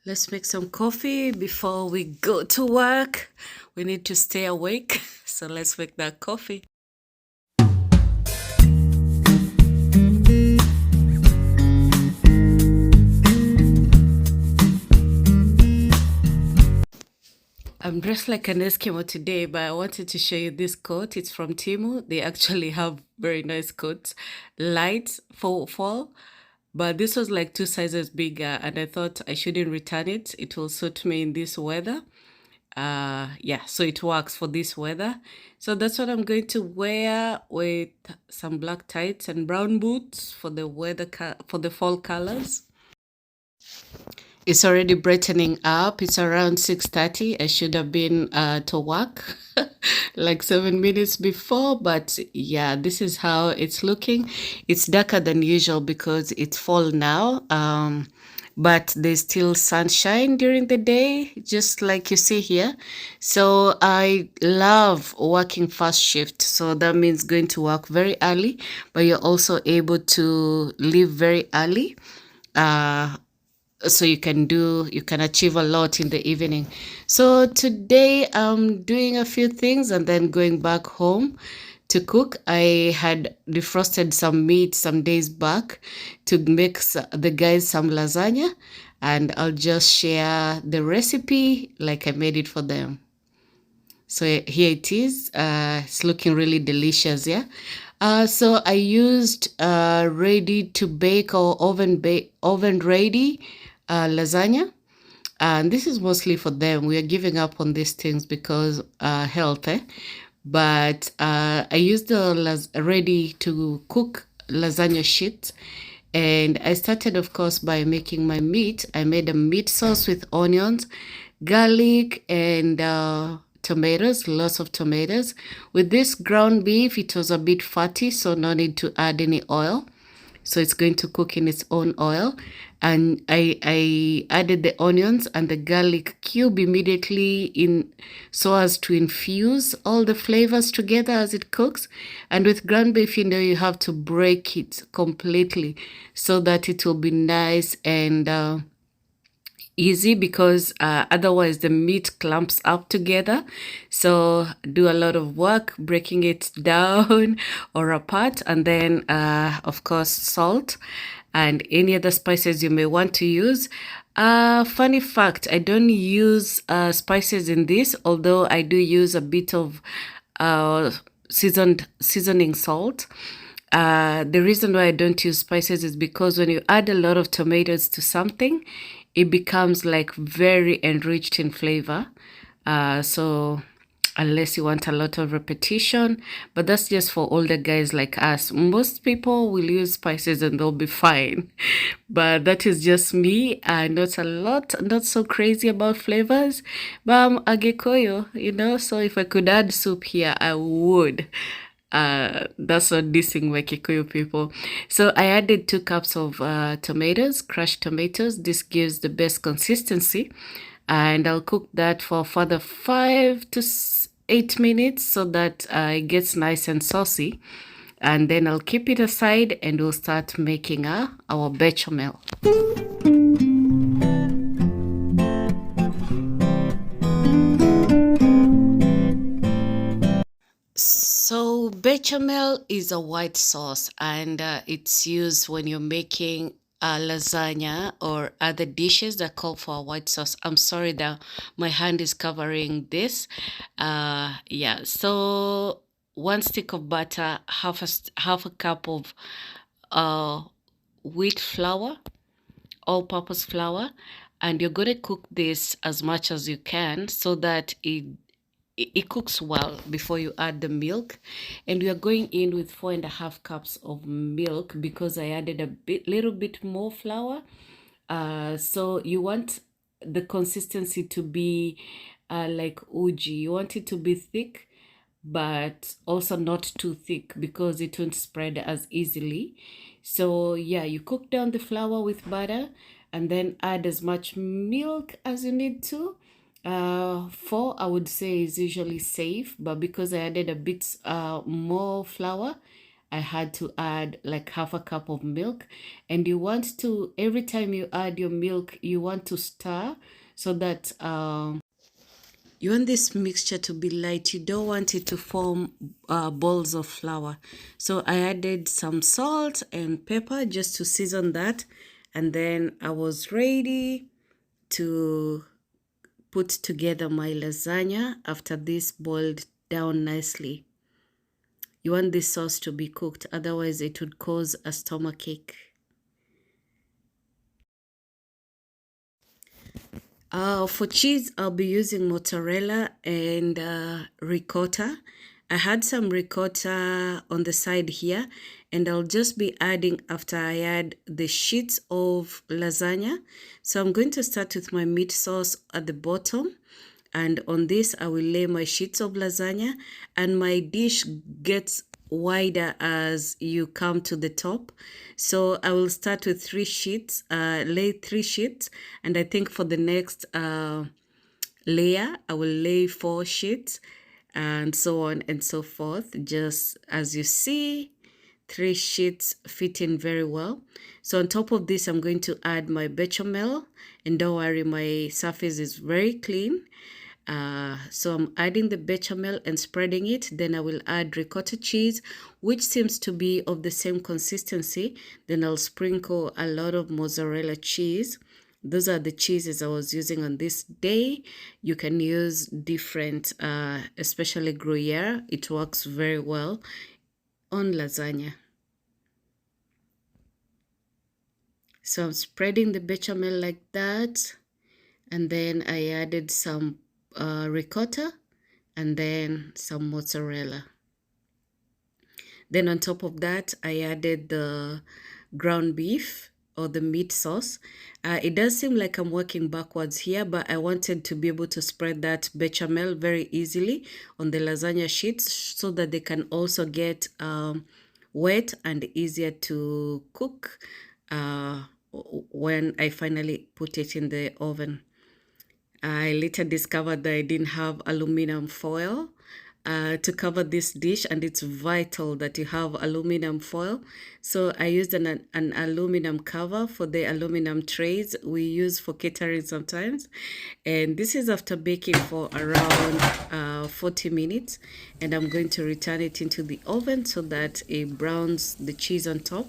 Let's make some coffee before we go to work. We need to stay awake, so let's make that coffee. I'm dressed like an Eskimo today, but I wanted to show you this coat. It's from Temu. They actually have very nice coats, light for fall, but this was like two sizes bigger, and I thought I shouldn't return it. It will suit me in this weather. Yeah, so it works for this weather. So that's what I'm going to wear with some black tights and brown boots for the for the fall colors. It's already brightening up. It's around 6:30. I should have been to work like 7 minutes before, but yeah, this is how it's looking. It's darker than usual because it's fall now. But there's still sunshine during the day, just like you see here. So I love working fast shift. So that means going to work very early, but you're also able to leave very early. So you can achieve a lot in the evening. So today I'm doing a few things and then going back home to cook. I had defrosted some meat some days back to make the guys some lasagna, and I'll just share the recipe like I made it for them. So here it is. It's looking really delicious, yeah. So I used ready to bake or oven ready lasagna, and this is mostly for them. We are giving up on these things because health, eh? But I used the ready to cook lasagna sheet, and I started, of course, by making my meat. I made a meat sauce with onions, garlic, and tomatoes, lots of tomatoes. With this ground beef, it was a bit fatty, so no need to add any oil. So it's going to cook in its own oil. And I added the onions and the garlic cube immediately in so as to infuse all the flavors together as it cooks. And with ground beef, you have to break it completely so that it will be nice and easy, because otherwise the meat clumps up together. So do a lot of work breaking it down or apart, and then of course salt and any other spices you may want to use. Funny fact, I don't use spices in this, although I do use a bit of seasoning salt. The reason why I don't use spices is because when you add a lot of tomatoes to something, it becomes like very enriched in flavor. So unless you want a lot of repetition, but that's just for older guys like us. Most people will use spices and they'll be fine. But that is just me. Not so crazy about flavors. But I'm a Gikoyo, so if I could add soup here, I would. That's not dissing my Kikuyu people. So I added 2 cups of tomatoes, crushed tomatoes. This gives the best consistency, and I'll cook that for further 5 to 8 minutes so that it gets nice and saucy. And then I'll keep it aside and we'll start making our bechamel. So bechamel is a white sauce, and it's used when you're making lasagna or other dishes that call for a white sauce. I'm sorry that my hand is covering this. Yeah, so 1 stick of butter, half a cup of uh, wheat flour, all-purpose flour, and you're going to cook this as much as you can so that it cooks well before you add the milk. And we are going in with 4.5 cups of milk because I added little bit more flour. So you want the consistency to be like uji. You want it to be thick, but also not too thick because it won't spread as easily. So yeah, you cook down the flour with butter and then add as much milk as you need to. 4 I would say is usually safe, but because I added a bit more flour, I had to add like half a cup of milk. And you want to, every time you add your milk, you want to stir so that you want this mixture to be light. You don't want it to form balls of flour. So I added some salt and pepper just to season that. And then I was ready to put together my lasagna after this boiled down nicely. You want this sauce to be cooked, otherwise it would cause a stomachache. For cheese, I'll be using mozzarella and ricotta. I had some ricotta on the side here, and I'll just be adding after I add the sheets of lasagna. So I'm going to start with my meat sauce at the bottom, and on this I will lay my sheets of lasagna, and my dish gets wider as you come to the top. So I will start with 3 sheets, lay 3 sheets, and I think for the next layer I will lay 4 sheets, and so on and so forth. Just as you see, 3 sheets fit in very well. So on top of this, I'm going to add my bechamel, and don't worry, my surface is very clean. So I'm adding the bechamel and spreading it. Then I will add ricotta cheese, which seems to be of the same consistency. Then I'll sprinkle a lot of mozzarella cheese. Those are the cheeses I was using on this day. You can use different, especially Gruyere. It works very well on lasagna. So I'm spreading the bechamel like that. And then I added some ricotta and then some mozzarella. Then on top of that, I added the ground beef or the meat sauce. It does seem like I'm working backwards here, but I wanted to be able to spread that bechamel very easily on the lasagna sheets so that they can also get wet and easier to cook when I finally put it in the oven. I later discovered that I didn't have aluminum foil to cover this dish, and it's vital that you have aluminum foil. So I used an aluminum cover for the aluminum trays we use for catering sometimes. And this is after baking for around 40 minutes. And I'm going to return it into the oven so that it browns the cheese on top.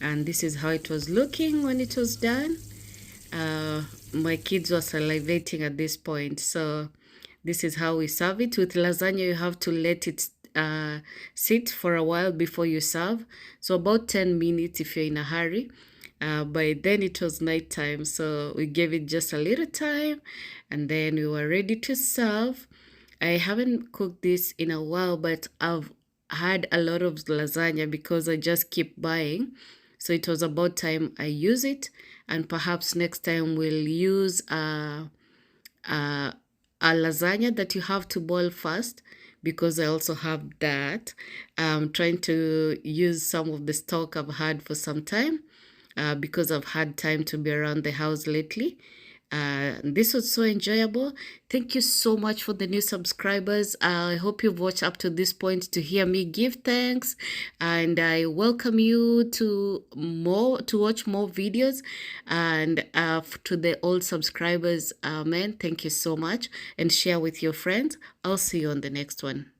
And this is how it was looking when it was done. My kids were salivating at this point. So this is how we serve it. With lasagna, you have to let it sit for a while before you serve. So about 10 minutes if you're in a hurry. By then it was night time, so we gave it just a little time, and then we were ready to serve. I haven't cooked this in a while, but I've had a lot of lasagna because I just keep buying. So it was about time I use it, and perhaps next time we'll use a lasagna that you have to boil first, because I also have that. I'm trying to use some of the stock I've had for some time because I've had time to be around the house lately. This was so enjoyable. Thank you so much for the new subscribers. I hope you've watched up to this point to hear me give thanks, and I welcome you to watch more videos. And to the old subscribers, man, thank you so much, and share with your friends. I'll see you on the next one.